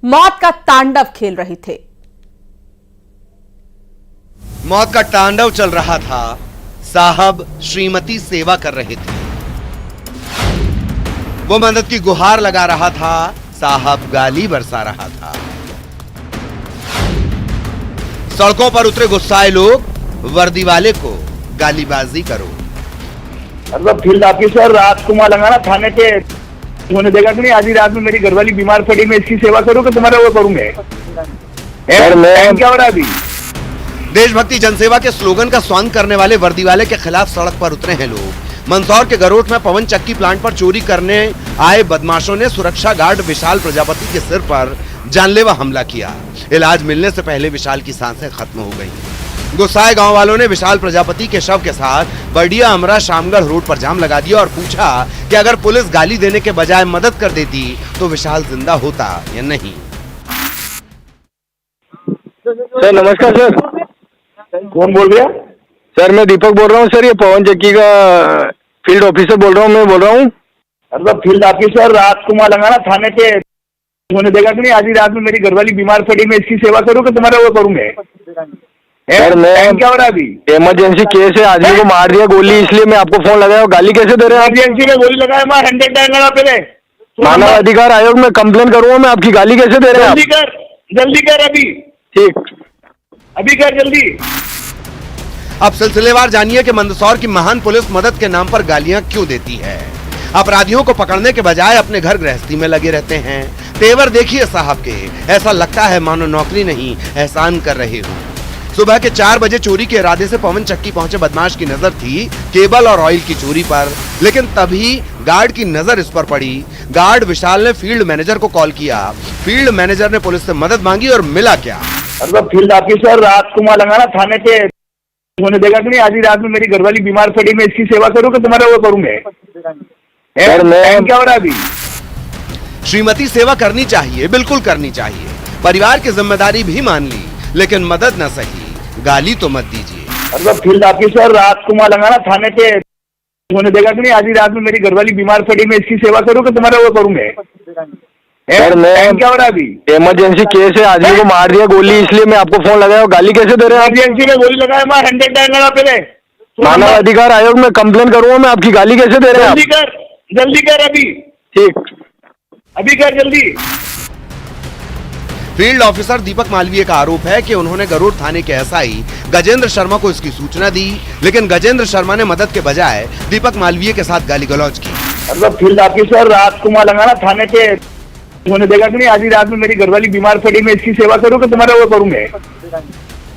मौत का तांडव खेल रहे थे। मौत का तांडव चल रहा था। साहब श्रीमती सेवा कर रहे थे। वो मदद की गुहार लगा रहा था, साहब गाली बरसा रहा था। सड़कों पर उतरे गुस्साए लोग वर्दी वाले को गालीबाजी करो। मतलब फील्ड ऑफिसर राजकुमार लगाना थाने पे उन्होंने देखा कि नहीं, आधी रात में मेरी घरवाली बीमार पड़ी, मैं इसकी सेवा करूं कि तुम्हारा वो करूंगा? क्या हो रहा अभी? देशभक्ति जनसेवा के स्लोगन का स्वांग करने वाले वर्दी वाले के खिलाफ सड़क पर उतरे हैं लोग। मंदसौर के गरोठ में पवन चक्की प्लांट पर चोरी करने आए बदमाशों ने सुरक्षा गार्ड विशाल प्रजापति के सिर पर जानलेवा हमला किया। इलाज मिलने से पहले विशाल की सांसें खत्म हो गई। गुस्साए गांव वालों ने विशाल प्रजापति के शव के साथ बर्डिया अमरा शामगढ़ रोड पर जाम लगा दिया और पूछा कि अगर पुलिस गाली देने के बजाय मदद कर देती तो विशाल जिंदा होता या नहीं। सर नमस्कार सर। कौन बोल रहा? सर मैं दीपक बोल रहा हूँ सर, ये पवन चक्की का फील्ड ऑफिसर बोल रहा हूँ, मैं बोल रहा हूँ। मतलब फील्ड ऑफिसर राजकुमार लगाना थाने पे उन्होंने देखा कि नहीं, आधी रात में मेरी घरवाली बीमार पड़ी, मैं इसकी सेवा करूं कि तुम्हारा वो करूंगा? सर मैं क्या हो रहा अभी? इमरजेंसी केस है, आदमी को मार दिया गोली, इसलिए मैं आपको फोन लगाया। गाली कैसे दे रहे हैं? इमरजेंसी में गोली लगाया, मैं 100 टाइम लगा पहले। मानव अधिकार आयोग में कंप्लेन करूंगा मैं, आपकी गाली कैसे दे रहे हैं? जल्दी कर अभी। ठीक, अभी कर जल्दी। अब सिलसिलेवार जानिए कि मंदसौर की महान पुलिस मदद के नाम पर गालियां क्यों देती है। अपराधियों को पकड़ने के बजाय अपने घर गृहस्थी में लगे रहते हैं। तेवर देखिए साहब के, ऐसा लगता है मानो नौकरी नहीं एहसान कर रहे हो। सुबह के 4 बजे चोरी के इरादे से पवन चक्की पहुंचे बदमाश की नजर थी केबल और ऑयल की चोरी पर, लेकिन तभी गार्ड की नजर इस पर पड़ी। गार्ड विशाल ने फील्ड मैनेजर को कॉल किया। फील्ड मैनेजर ने पुलिस से मदद मांगी और मिला क्या? मतलब फील्ड ऑफिसर राजकुमार लगाना थाने पे उन्होंने देखा कि नहीं, आधी रात में मेरी घरवाली बीमार पड़ी, मैं इसकी सेवा करूं कि तुम्हारा वो करूंगा? क्या हो रहा अभी? श्रीमती सेवा करनी चाहिए, बिल्कुल करनी चाहिए। परिवार की जिम्मेदारी भी मान ली, लेकिन मदद न सही, गाली तो मत दीजिए। मतलब फील्ड ऑफिसर राजकुमार लगाना थाने पे उन्होंने देखा कि नहीं, आधी रात में मेरी घरवाली बीमार पड़ी, मैं इसकी सेवा करूं कि तुम्हारा वो करूंगा? क्या हो रहा अभी? इमरजेंसी केस है, आदमी को मार दिया गोली, इसलिए मैं आपको फोन लगाया। गाली कैसे दे रहे हैं? इमरजेंसी में गोली लगाया, मैं 100 टाइम लगा पहले। मानव अधिकार आयोग में कंप्लेन करूंगा मैं, आपकी गाली कैसे दे रहे हैं? जल्दी कर अभी। ठीक, अभी कर जल्दी। फील्ड ऑफिसर दीपक मालवीय का आरोप है कि उन्होंने गरुड़ थाने के एसआई गजेंद्र शर्मा को इसकी सूचना दी, लेकिन गजेंद्र शर्मा ने मदद के बजाय दीपक मालवीय के साथ गाली गलौज की। मतलब फील्ड ऑफिसर राजकुमार लगाना थाने पे उन्होंने देखा कि नहीं, आधी रात में मेरी घरवाली बीमार पड़ी, मैं इसकी सेवा करूं कि तुम्हारा वो करूंगा?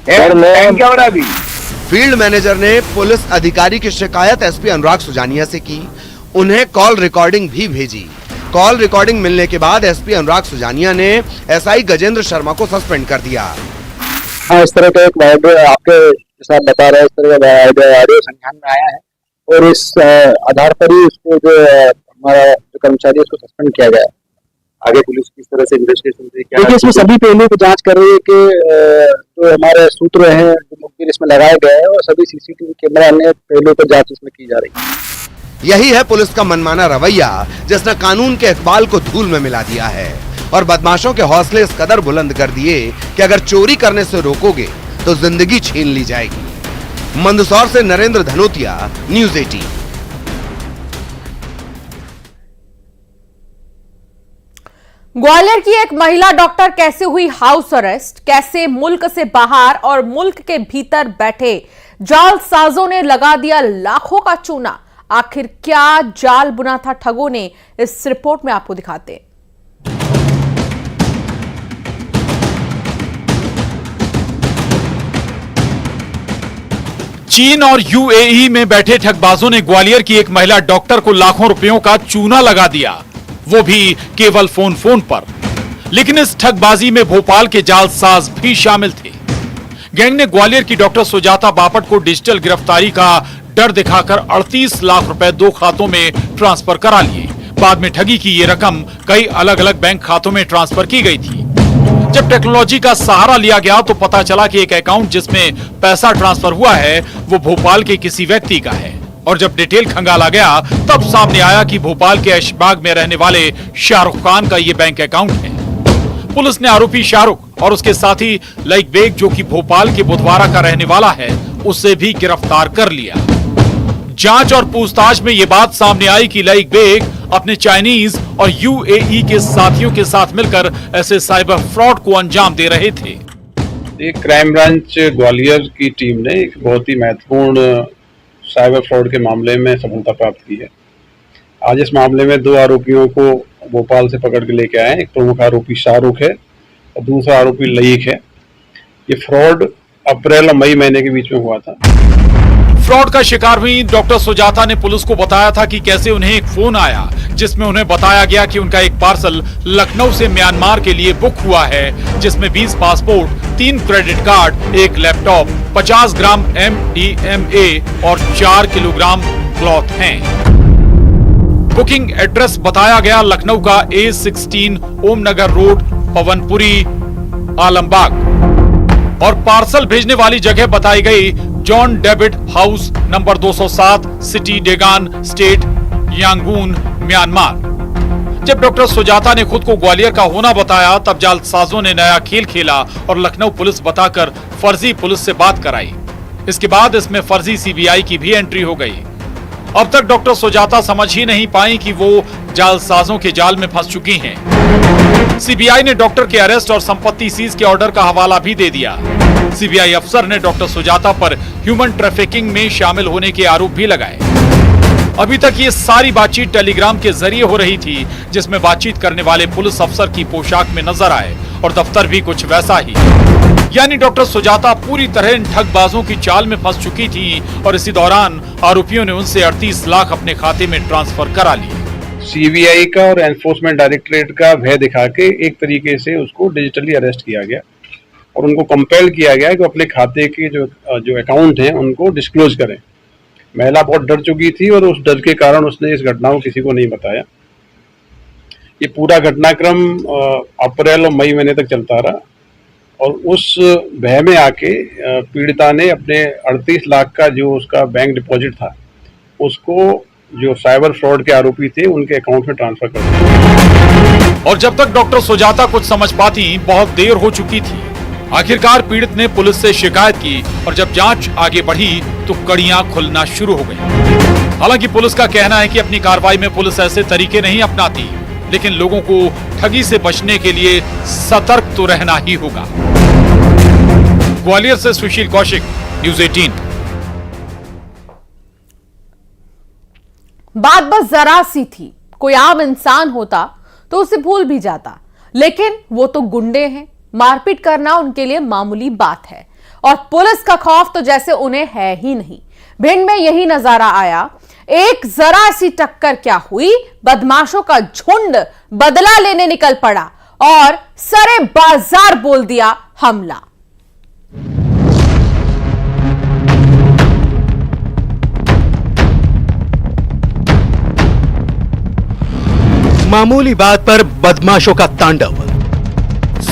क्या हो रहा अभी? फील्ड मैनेजर ने पुलिस अधिकारी की शिकायत एसपी अनुराग सुजानिया से की। उन्हें कॉल रिकॉर्डिंग भी भेजी। कॉल रिकॉर्डिंग मिलने के बाद एसपी अनुराग सुजानिया ने एसआई गजेंद्र शर्मा को सस्पेंड कर दिया। हाँ, इस तरह का एक वायदे आपके साथ बता रहे हैं, इस तरह का ऑडियो संज्ञान में आया है और इस आधार पर ही उसको जो हमारा जो कर्मचारी है उसको सस्पेंड किया गया है। आगे पुलिस किस तरह से इन्वेस्टिगेशन देखिए, इसमें सभी पहलुओं को जांच कर रही है कि जो हमारे सूत्र हैं, जो मुखबिर इसमें लगाए गए हैं, और सभी सीसीटीवी कैमरा अन्य पहलुओं पर जांच इसमें की जा रही है। यही है पुलिस का मनमाना रवैया, जिसने कानून के इकबाल को धूल में मिला दिया है और बदमाशों के हौसले इस कदर बुलंद कर दिए कि अगर चोरी करने से रोकोगे तो जिंदगी छीन ली जाएगी। मंदसौर से नरेंद्र धनोतिया, न्यूज़ 18। ग्वालियर की एक महिला डॉक्टर कैसे हुई हाउस अरेस्ट, कैसे मुल्क से बाहर और मुल्क के भीतर बैठे जालसाजों ने लगा दिया लाखों का चूना। आखिर क्या जाल बुना था ठगों ने, इस रिपोर्ट में आपको दिखाते हैं। चीन और यूएई में बैठे ठगबाजों ने ग्वालियर की एक महिला डॉक्टर को लाखों रुपयों का चूना लगा दिया, वो भी केवल फोन पर। लेकिन इस ठगबाजी में भोपाल के जालसाज भी शामिल थे। गैंग ने ग्वालियर की डॉक्टर सुजाता बापट को डिजिटल गिरफ्तारी का डर दिखाकर 38 लाख रुपए 2 खातों में ट्रांसफर करा लिए। बाद में ठगी की ये रकम कई अलग अलग बैंक खातों में ट्रांसफर की गई थी। जब टेक्नोलॉजी का सहारा लिया गया तो पता चला कि एक अकाउंट जिसमें पैसा ट्रांसफर हुआ है वो भोपाल के किसी व्यक्ति का है, और जब डिटेल खंगाला गया तब सामने आया कि भोपाल के ऐशबाग में रहने वाले शाहरुख खान का ये बैंक अकाउंट है। पुलिस ने आरोपी शाहरुख और उसके साथी लईक बेग, जो कि भोपाल के बुधवारा का रहने वाला है, उसे भी गिरफ्तार कर लिया। जांच और पूछताछ में यह बात सामने आई कि लईक बेग अपने चाइनीज और यूएई के साथियों के साथ मिलकर ऐसे साइबर फ्रॉड को अंजाम दे रहे थे। एक क्राइम ब्रांच ग्वालियर की टीम ने एक बहुत ही महत्वपूर्ण साइबर फ्रॉड के मामले में सफलता प्राप्त की है। आज इस मामले में 2 आरोपियों को भोपाल से पकड़ के लेके आए हैं। एक प्रमुख आरोपी शाहरुख है और दूसरा आरोपी लईक है। ये फ्रॉड अप्रैल और मई महीने के बीच में हुआ था। फ्रॉड का शिकार हुई डॉक्टर सुजाता ने पुलिस को बताया था कि कैसे उन्हें एक फोन आया जिसमें उन्हें बताया गया कि उनका एक पार्सल लखनऊ से म्यांमार के लिए बुक हुआ है, जिसमें 20 पासपोर्ट, 3 क्रेडिट कार्ड, 1 लैपटॉप, 50 ग्राम MDMA और 4 किलोग्राम क्लॉथ हैं। बुकिंग एड्रेस बताया गया लखनऊ का A16 ओमनगर रोड, पवनपुरी, आलमबाग, और पार्सल भेजने वाली जगह बताई गई John David house number 207, city Dagon, state Yangon, Myanmar. जब डॉक्टर सुजाता ने खुद को ग्वालियर का होना बताया, तब जालसाजों ने नया खेल खेला और लखनऊ पुलिस बताकर फर्जी पुलिस से बात कराई। इसके बाद इसमें फर्जी CBI की भी एंट्री हो गई। अब तक डॉक्टर सुजाता समझ ही नहीं पाई कि वो जालसाजों के जाल में फंस चुकी हैं। CBI ने डॉक्टर के अरेस्ट और संपत्ति सीज के ऑर्डर का हवाला भी दे दिया। CBI अफसर ने डॉक्टर सुजाता पर ह्यूमन ट्रैफिकिंग में शामिल होने के आरोप भी लगाए। अभी तक ये सारी बातचीत टेलीग्राम के जरिए हो रही थी, जिसमें बातचीत करने वाले पुलिस अफसर की पोशाक में नजर आए और दफ्तर भी कुछ वैसा ही। यानी डॉक्टर सुजाता पूरी तरह इन ठगबाजों की चाल में फंस चुकी थी और इसी दौरान आरोपियों ने उनसे 38 लाख अपने खाते में ट्रांसफर करा लिए। CBI का और एनफोर्समेंट डायरेक्टरेट का भय दिखा के एक तरीके से उसको डिजिटली अरेस्ट किया गया और उनको कंपेल किया गया कि अपने खाते के जो अकाउंट हैं उनको डिस्क्लोज करें। महिला बहुत डर चुकी थी और उस डर के कारण उसने इस घटना को किसी को नहीं बताया। ये पूरा घटनाक्रम अप्रैल और मई महीने तक चलता रहा और उस भय में आके पीड़िता ने अपने 38 लाख का जो उसका बैंक डिपॉजिट था उसको जो साइबर फ्रॉड के आरोपी थे उनके अकाउंट में ट्रांसफर कर दिया। और जब तक डॉक्टर सुजाता कुछ समझ पाती, बहुत देर हो चुकी थी। आखिरकार पीड़ित ने पुलिस से शिकायत की और जब जांच आगे बढ़ी तो कड़ियां खुलना शुरू हो गई। हालांकि पुलिस का कहना है कि अपनी कार्रवाई में पुलिस ऐसे तरीके नहीं अपनाती, लेकिन लोगों को ठगी से बचने के लिए सतर्क तो रहना ही होगा। ग्वालियर से सुशील कौशिक, न्यूज़ 18। बात बस जरा सी थी। कोई आम इंसान होता तो उसे भूल भी जाता, लेकिन वो तो गुंडे हैं। मारपीट करना उनके लिए मामूली बात है और पुलिस का खौफ तो जैसे उन्हें है ही नहीं। भिंड में यही नजारा आया। एक जरा सी टक्कर क्या हुई, बदमाशों का झुंड बदला लेने निकल पड़ा और सरे बाजार बोल दिया हमला। मामूली बात पर बदमाशों का तांडव,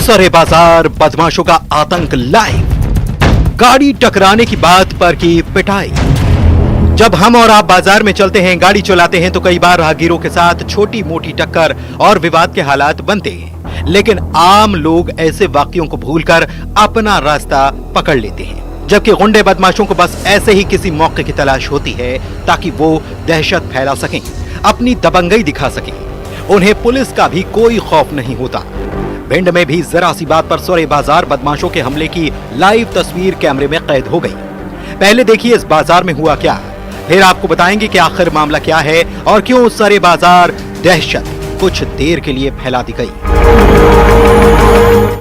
सरे बाजार बदमाशों का आतंक लाइव। गाड़ी टकराने की बात पर की पिटाई। जब हम और आप बाजार में चलते हैं, गाड़ी चलाते हैं, तो कई बार राहगीरों के साथ छोटी मोटी टक्कर और विवाद के हालात बनते हैं, लेकिन आम लोग ऐसे वाकयों को भूलकर अपना रास्ता पकड़ लेते हैं, जबकि गुंडे बदमाशों को बस ऐसे ही किसी मौके की तलाश होती है ताकि वो दहशत फैला सकें, अपनी दबंगई दिखा सकें। उन्हें पुलिस का भी कोई खौफ नहीं होता। भिंड में भी जरा सी बात पर सरे बाजार बदमाशों के हमले की लाइव तस्वीर कैमरे में कैद हो गई। पहले देखिए इस बाजार में हुआ क्या, फिर आपको बताएंगे कि आखिर मामला क्या है और क्यों सरे बाजार दहशत कुछ देर के लिए फैला दी गई।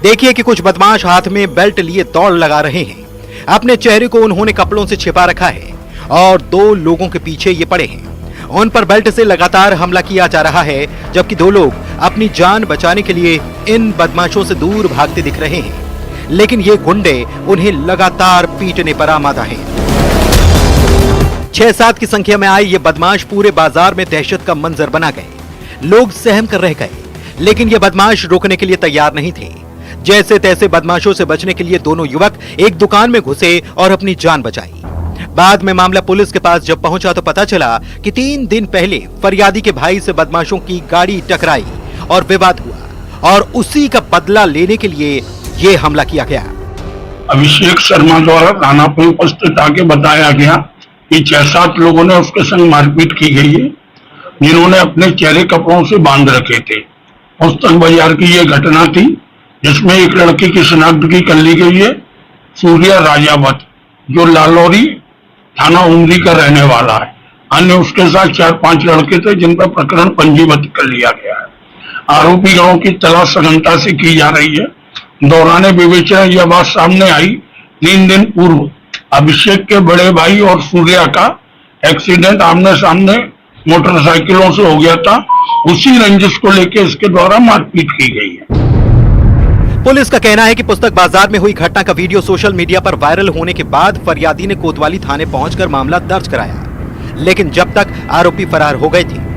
देखिए कि कुछ बदमाश हाथ में बेल्ट लिए दौड़ लगा रहे हैं। अपने चेहरे को उन्होंने कपड़ों से छिपा रखा है और 2 लोगों के पीछे ये पड़े हैं। उन पर बेल्ट से लगातार हमला किया जा रहा है, जबकि 2 लोग अपनी जान बचाने के लिए इन बदमाशों से दूर भागते दिख रहे हैं, लेकिन ये गुंडे उन्हें लगातार पीटने पर आमादा हैं। 6-7 की संख्या में आए ये बदमाश पूरे बाजार में दहशत का मंजर बना गए। लोग सहम कर रह गए, लेकिन ये बदमाश रोकने के लिए तैयार नहीं थे। जैसे तैसे बदमाशों से बचने के लिए दोनों युवक एक दुकान में घुसे और अपनी जान बचाई। बाद में मामला पुलिस के पास जब पहुंचा तो पता चला कि 3 दिन पहले फरियादी के भाई से बदमाशों की गाड़ी टकराई और विवाद हुआ और उसी का बदला लेने के लिए ये हमला किया गया। अभिषेक शर्मा द्वारा थाना पर उपस्थित आके बताया गया कि 6-7 लोगों ने उसके संग मारपीट की गई है, जिन्होंने अपने चेहरे कपड़ों से बांध रखे थे। पुस्तक बाजार की यह घटना थी, जिसमें एक लड़के की शिनाख्त भी कर ली गई है, सूर्या राजावत, जो लालौरी थाना उमरी का रहने वाला है। अन्य उसके साथ 4-5 लड़के थे, जिन पर प्रकरण पंजीबद्ध कर लिया गया है। आरोपियों की तलाश सघनता से की जा रही है। दौरान विवेचना यह बात सामने आई, 3 दिन पूर्व अभिषेक के बड़े भाई और सूर्या का एक्सीडेंट आमने सामने मोटरसाइकिलों से हो गया था। उसी रंजिश को लेकर इसके द्वारा मारपीट की गई है। पुलिस का कहना है कि पुस्तक बाजार में हुई घटना का वीडियो सोशल मीडिया पर वायरल होने के बाद फरियादी ने कोतवाली थाने पहुंचकर मामला दर्ज कराया, लेकिन जब तक आरोपी फरार हो गए थे।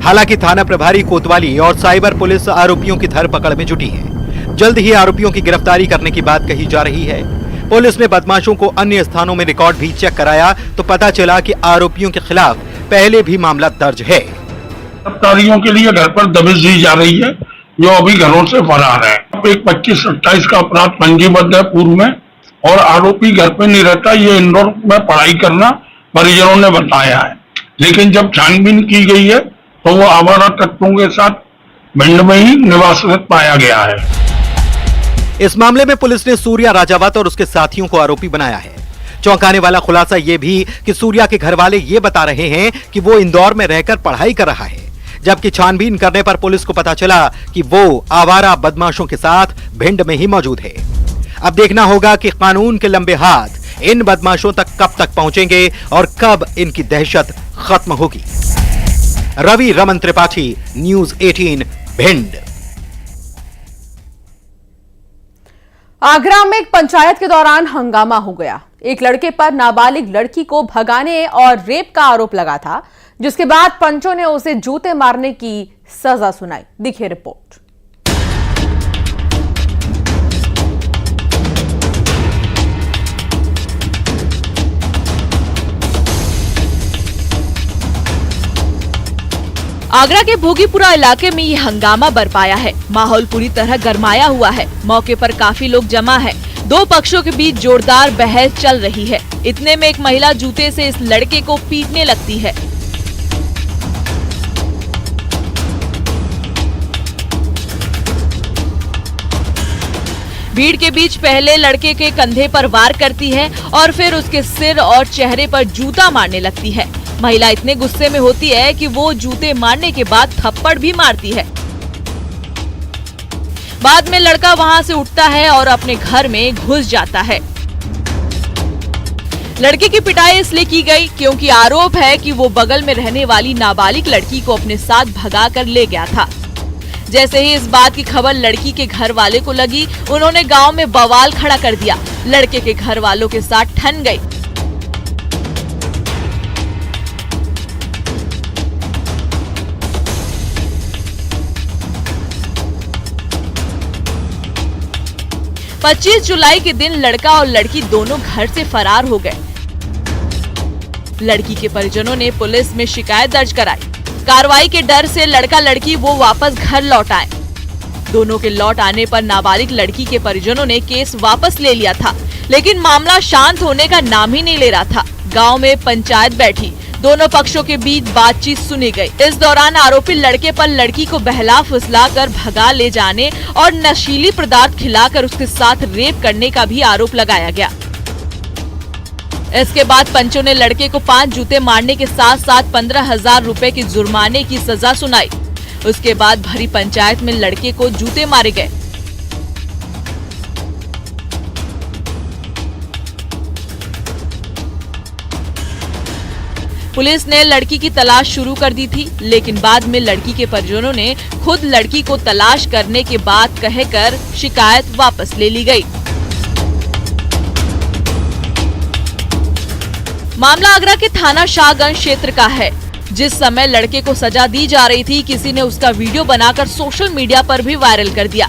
हालांकि थाना प्रभारी कोतवाली और साइबर पुलिस आरोपियों की धरपकड़ में जुटी है। जल्द ही आरोपियों की गिरफ्तारी करने की बात कही जा रही है। पुलिस ने बदमाशों को अन्य स्थानों में रिकॉर्ड भी चेक कराया तो पता चला कि आरोपियों के खिलाफ पहले भी मामला दर्ज है। गिरफ्तारियों के लिए घर पर दबिश दी जा रही है, जो अभी घरों से फरार है। एक 25-27 का अपराध पंजीबद्ध है पूर्व में, और आरोपी घर पे नहीं रहता। ये इंदौर में पढ़ाई करना परिजनों ने बताया है, लेकिन जब छानबीन की गई है तो वो आवारा तत्वों के साथ भिंड में ही निवासरत पाया गया है। इस मामले में पुलिस ने सूर्या राजावत और उसके साथियों को आरोपी बनाया है। चौंकाने वाला खुलासा यह भी कि सूर्या के घर वाले ये बता रहे हैं कि वो इंदौर में रहकर पढ़ाई कर रहा है, जबकि छानबीन करने पर पुलिस को पता चला कि वो आवारा बदमाशों के साथ भिंड में ही मौजूद है। अब देखना होगा कि कानून के लंबे हाथ इन बदमाशों तक कब तक पहुंचेंगे और कब इनकी दहशत खत्म होगी। रवि रमन त्रिपाठी, न्यूज़ 18 भिंड। आगरा में एक पंचायत के दौरान हंगामा हो गया। एक लड़के पर नाबालिग लड़की को भगाने और रेप का आरोप लगा था, जिसके बाद पंचों ने उसे जूते मारने की सजा सुनाई। देखिए रिपोर्ट। आगरा के भोगीपुरा इलाके में ये हंगामा बरपाया है। माहौल पूरी तरह गरमाया हुआ है। मौके पर काफी लोग जमा है। दो पक्षों के बीच जोरदार बहस चल रही है। इतने में एक महिला जूते से इस लड़के को पीटने लगती है। भीड़ के बीच पहले लड़के के कंधे पर वार करती है और फिर उसके सिर और चेहरे पर जूता मारने लगती है। महिला इतने गुस्से में होती है कि वो जूते मारने के बाद थप्पड़ भी मारती है। बाद में लड़का वहां से उठता है और अपने घर में घुस जाता है। लड़के की पिटाई इसलिए की गई क्योंकि आरोप है कि वो बगल में रहने वाली नाबालिग लड़की को अपने साथ भगा कर ले गया था। जैसे ही इस बात की खबर लड़की के घर वाले को लगी, उन्होंने गांव में बवाल खड़ा कर दिया। लड़के के घर वालों के साथ ठन गई। पच्चीस जुलाई के दिन लड़का और लड़की दोनों घर से फरार हो गए। लड़की के परिजनों ने पुलिस में शिकायत दर्ज कराई। कार्रवाई के डर से लड़का लड़की वो वापस घर लौट आए। दोनों के लौट आने पर नाबालिग लड़की के परिजनों ने केस वापस ले लिया था, लेकिन मामला शांत होने का नाम ही नहीं ले रहा था। गांव में पंचायत बैठी, दोनों पक्षों के बीच बातचीत सुनी गई। इस दौरान आरोपी लड़के पर लड़की को बहला फुसला कर भगा ले जाने और नशीली पदार्थ खिलाकर उसके साथ रेप करने का भी आरोप लगाया गया। इसके बाद पंचों ने लड़के को 5 जूते मारने के साथ साथ 15,000 रुपए की जुर्माने की सजा सुनाई। उसके बाद भरी पंचायत में लड़के को जूते मारे गए। पुलिस ने लड़की की तलाश शुरू कर दी थी, लेकिन बाद में लड़की के परिजनों ने खुद लड़की को तलाश करने के बाद कहकर शिकायत वापस ले ली गई। मामला आगरा के थाना शाहगंज क्षेत्र का है। जिस समय लड़के को सजा दी जा रही थी, किसी ने उसका वीडियो बनाकर सोशल मीडिया पर भी वायरल कर दिया।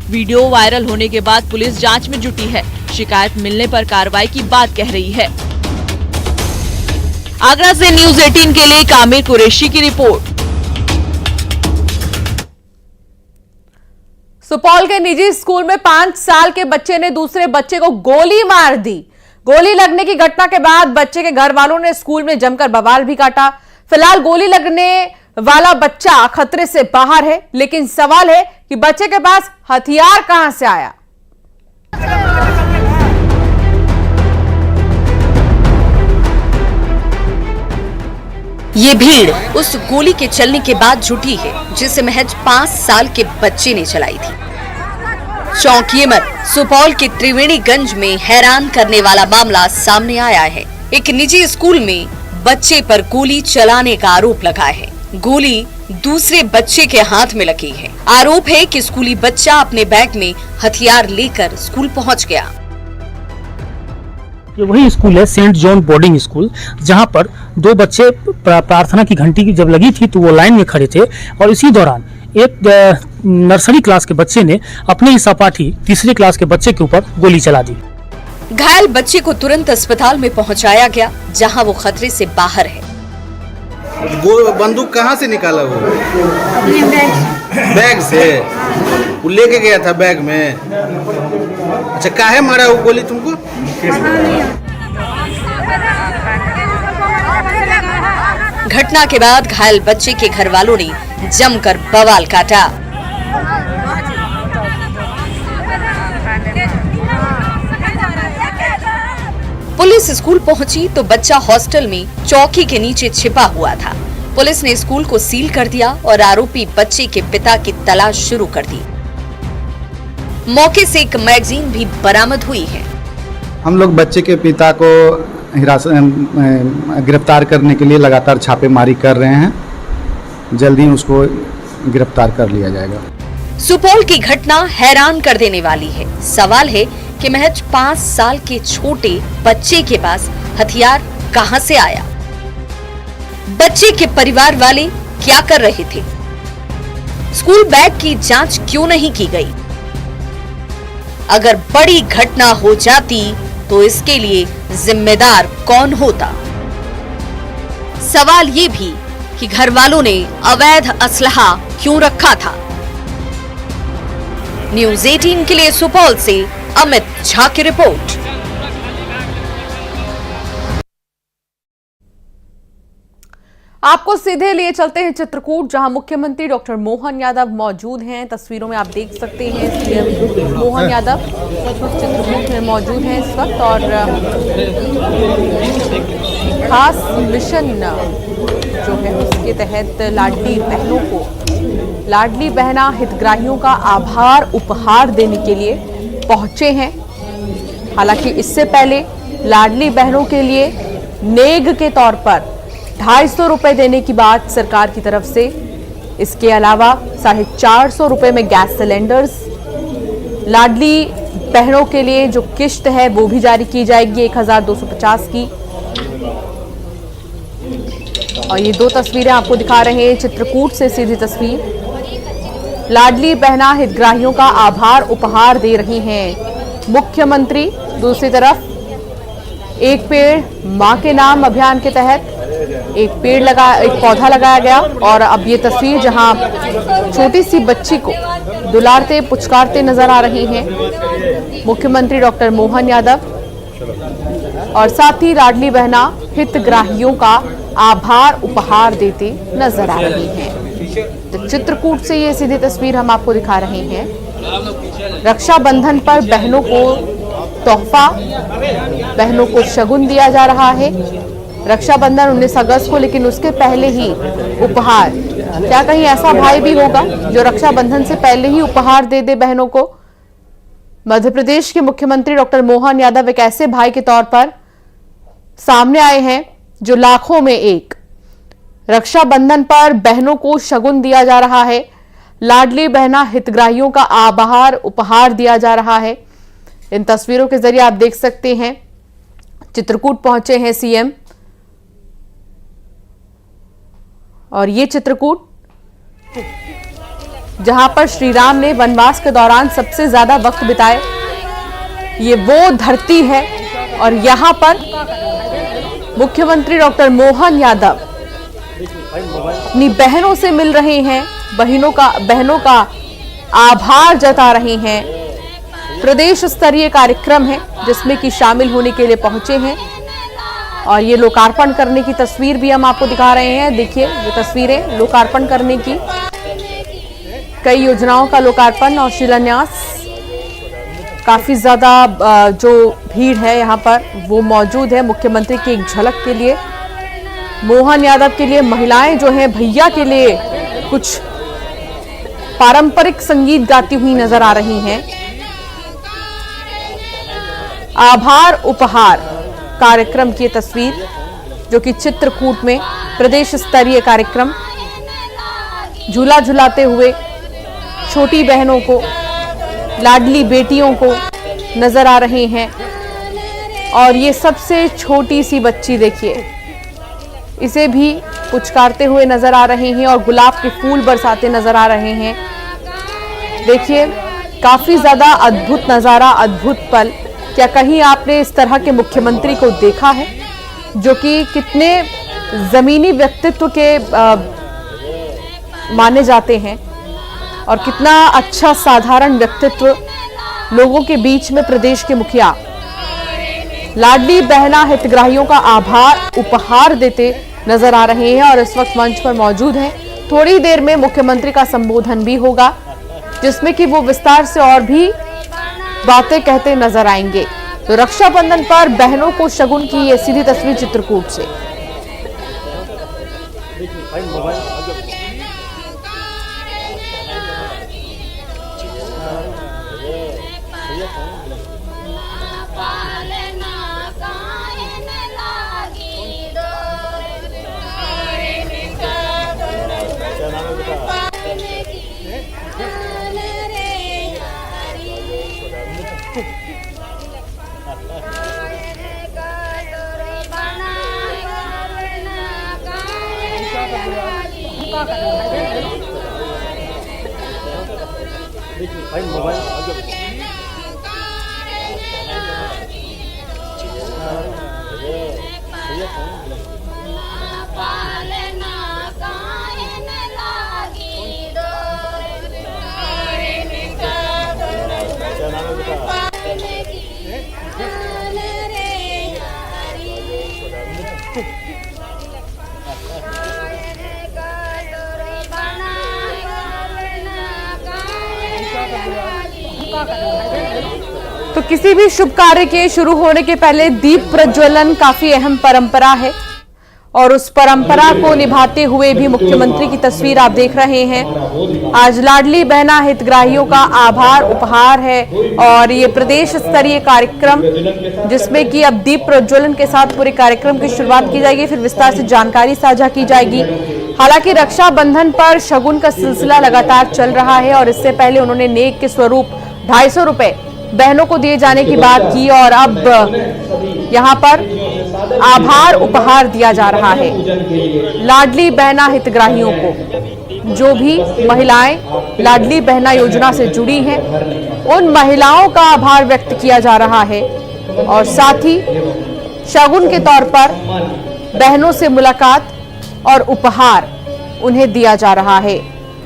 वीडियो वायरल होने के बाद पुलिस जांच में जुटी है। शिकायत मिलने पर कार्रवाई की बात कह रही है। आगरा से न्यूज 18 के लिए कामिर कुरैशी की रिपोर्ट। सुपौल के निजी स्कूल में 5 साल के बच्चे ने दूसरे बच्चे को गोली मार दी। गोली लगने की घटना के बाद बच्चे के घर वालों ने स्कूल में जमकर बवाल भी काटा। फिलहाल गोली लगने वाला बच्चा खतरे से बाहर है, लेकिन सवाल है कि बच्चे के पास हथियार कहां से आया। ये भीड़ उस गोली के चलने के बाद जुटी है जिसे महज 5 साल के बच्चे ने चलाई थी। चौंकिए मत, सुपौल के त्रिवेणीगंज में हैरान करने वाला मामला सामने आया है। एक निजी स्कूल में बच्चे पर गोली चलाने का आरोप लगा है। गोली दूसरे बच्चे के हाथ में लगी है। आरोप है कि स्कूली बच्चा अपने बैग में हथियार लेकर स्कूल पहुंच गया। ये वही स्कूल है, सेंट जॉन बोर्डिंग स्कूल, जहां पर 2 बच्चे प्रार्थना की घंटी की जब लगी थी तो वो लाइन में खड़े थे और इसी दौरान एक नर्सरी क्लास के बच्चे ने अपने ही सहपाठी तीसरे क्लास के बच्चे के ऊपर गोली चला दी। घायल बच्चे को तुरंत अस्पताल में पहुंचाया गया, जहां वो खतरे से बाहर है। वो बंदूक कहाँ से निकाला वो? अपने बैग से वो लेके गया था बैग में। अच्छा, काहे मारा वो गोली तुमको? घटना के बाद घायल बच्चे के घर वालों ने जमकर बवाल काटा। पुलिस स्कूल पहुंची तो बच्चा हॉस्टल में चौकी के नीचे छिपा हुआ था। पुलिस ने स्कूल को सील कर दिया और आरोपी बच्चे के पिता की तलाश शुरू कर दी। मौके से एक मैगजीन भी बरामद हुई है। हम लोग बच्चे के पिता को गिरफ्तार करने के लिए लगातार छापेमारी कर रहे हैं। जल्दी उसको गिरफ्तार कर लिया जाएगा। सुपौल की घटना हैरान कर देने वाली है। सवाल है कि महज 5 साल के छोटे बच्चे के पास हथियार कहां से आया? बच्चे के परिवार वाले क्या कर रहे थे? स्कूल बैग की जांच क्यों नहीं की गई? अगर बड़ी घटना हो जाती तो इसके लिए जिम्मेदार कौन होता? सवाल ये भी कि घर वालों ने अवैध असलहा क्यों रखा था? न्यूज 18 के लिए सुपौल से अमित झा की रिपोर्ट। आपको सीधे लिए चलते हैं चित्रकूट, जहां मुख्यमंत्री डॉक्टर मोहन यादव मौजूद हैं। तस्वीरों में आप देख सकते हैं सीएम मोहन यादव चित्रकूट में मौजूद हैं इस वक्त और खास मिशन जो है उसके तहत लाडली बहनों को, लाडली बहना हितग्राहियों का आभार उपहार देने के लिए पहुंचे हैं। हालांकि इससे पहले लाडली बहनों के लिए नेग के तौर पर 250 रुपए देने की बात सरकार की तरफ से, इसके अलावा 450 रुपए में गैस सिलेंडर्स, लाडली बहनों के लिए जो किश्त है वो भी जारी की जाएगी 1250 की। और ये 2 तस्वीरें आपको दिखा रहे हैं चित्रकूट से सीधी तस्वीर। लाडली बहना हितग्राहियों का आभार उपहार दे रही हैं मुख्यमंत्री। दूसरी तरफ एक पेड़ मां के नाम अभियान के तहत एक पौधा लगाया गया और अब ये तस्वीर जहां छोटी सी बच्ची को दुलारते पुचकारते नजर आ रही हैं मुख्यमंत्री डॉक्टर मोहन यादव, और साथ ही लाडली बहना हितग्राहियों का आभार उपहार देते नजर आ रही हैं। तो चित्रकूट से ये सीधी तस्वीर हम आपको दिखा रहे हैं। रक्षाबंधन पर बहनों को तोहफा, बहनों को शगुन दिया जा रहा है। रक्षाबंधन 19 अगस्त को, लेकिन उसके पहले ही उपहार। क्या कहीं ऐसा भाई भी होगा जो रक्षाबंधन से पहले ही उपहार दे दे बहनों को? मध्य प्रदेश के मुख्यमंत्री डॉक्टर मोहन यादव एक ऐसे भाई के तौर पर सामने आए हैं जो लाखों में एक। रक्षाबंधन पर बहनों को शगुन दिया जा रहा है, लाडली बहना हितग्राहियों का आभार उपहार दिया जा रहा है। इन तस्वीरों के जरिए आप देख सकते हैं चित्रकूट पहुंचे हैं सीएम, और ये चित्रकूट जहां पर श्री राम ने वनवास के दौरान सबसे ज्यादा वक्त बिताए, ये वो धरती है और यहाँ पर मुख्यमंत्री डॉक्टर मोहन यादव अपनी बहनों से मिल रहे हैं, बहनों का आभार जता रहे हैं। प्रदेश स्तरीय कार्यक्रम है जिसमें कि शामिल होने के लिए पहुंचे हैं और ये लोकार्पण करने की तस्वीर भी हम आपको दिखा रहे हैं। देखिए ये तस्वीरें लोकार्पण करने की, कई योजनाओं का लोकार्पण और शिलान्यास। काफी ज्यादा जो भीड़ है यहाँ पर वो मौजूद है मुख्यमंत्री की एक झलक के लिए। मोहन यादव के लिए महिलाएं जो हैं, भैया के लिए कुछ पारंपरिक संगीत गाती हुई नजर आ रही हैं। आभार उपहार कार्यक्रम की तस्वीर जो कि चित्रकूट में प्रदेश स्तरीय कार्यक्रम, झूला झुलाते हुए छोटी बहनों को, लाडली बेटियों को नजर आ रहे हैं। और ये सबसे छोटी सी बच्ची देखिए, इसे भी पुचकारते हुए नजर आ रहे हैं और गुलाब के फूल बरसाते नजर आ रहे हैं। देखिए काफी ज्यादा अद्भुत नजारा, अद्भुत पल। क्या कहीं आपने इस तरह के मुख्यमंत्री को देखा है जो कि कितने जमीनी व्यक्तित्व के माने जाते हैं और कितना अच्छा साधारण व्यक्तित्व लोगों के बीच में प्रदेश के मुखिया लाडली बहना हितग्राहियों का आभार उपहार देते नजर आ रहे हैं और इस वक्त मंच पर मौजूद हैं। थोड़ी देर में मुख्यमंत्री का संबोधन भी होगा जिसमें कि वो विस्तार से और भी बातें कहते नजर आएंगे। तो रक्षाबंधन पर बहनों को शगुन की ये सीधी तस्वीर चित्रकूट से। तो किसी भी शुभ कार्य के शुरू होने के पहले दीप प्रज्वलन काफी अहम परंपरा है और उस परंपरा को निभाते हुए भी मुख्यमंत्री की तस्वीर आप देख रहे हैं। आज लाडली बहना हितग्राहियों का आभार उपहार है और ये प्रदेश स्तरीय कार्यक्रम जिसमें कि अब दीप प्रज्वलन के साथ पूरे कार्यक्रम की शुरुआत की जाएगी, फिर विस्तार से जानकारी साझा की जाएगी। हालांकि रक्षाबंधन पर शगुन का सिलसिला लगातार चल रहा है और इससे पहले उन्होंने नेक के स्वरूप 250 रुपए बहनों को दिए जाने की बात की और अब यहाँ पर आभार उपहार दिया जा रहा है लाडली बहना हितग्राहियों को। जो भी महिलाएं लाडली बहना योजना से जुड़ी हैं उन महिलाओं का आभार व्यक्त किया जा रहा है और साथ ही शगुन के तौर पर बहनों से मुलाकात और उपहार उन्हें दिया जा रहा है।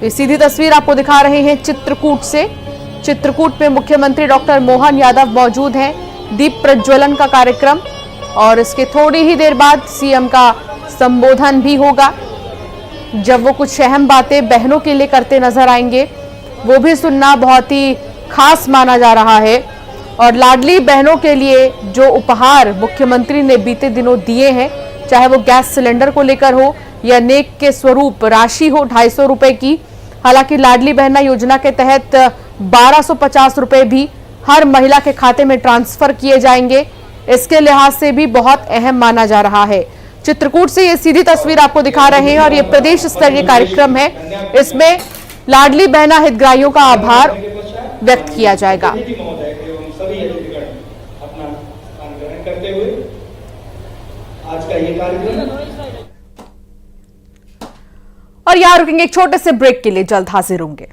ये सीधी तस्वीर आपको दिखा रहे हैं चित्रकूट से। चित्रकूट में मुख्यमंत्री डॉक्टर मोहन यादव मौजूद हैं। दीप प्रज्वलन का कार्यक्रम और इसके थोड़ी ही देर बाद सीएम का संबोधन भी होगा। जब वो कुछ अहम बातें बहनों के लिए करते नजर आएंगे वो भी सुनना बहुत ही खास माना जा रहा है। और लाडली बहनों के लिए जो उपहार मुख्यमंत्री ने बीते दिनों दिए हैं, चाहे वो गैस सिलेंडर को लेकर हो या नेक के स्वरूप राशि हो 250 रुपए की। हालांकि लाडली बहना योजना के तहत 1250 रुपए भी हर महिला के खाते में ट्रांसफर किए जाएंगे। इसके लिहाज से भी बहुत अहम माना जा रहा है। चित्रकूट से ये सीधी तस्वीर आपको दिखा रहे हैं और ये प्रदेश स्तरीय कार्यक्रम है। इसमें लाडली बहना हितग्राहियों का आभार व्यक्त किया जाएगा। और यहाँ रुकेंगे एक छोटे से ब्रेक के लिए, जल्द हाजिर होंगे।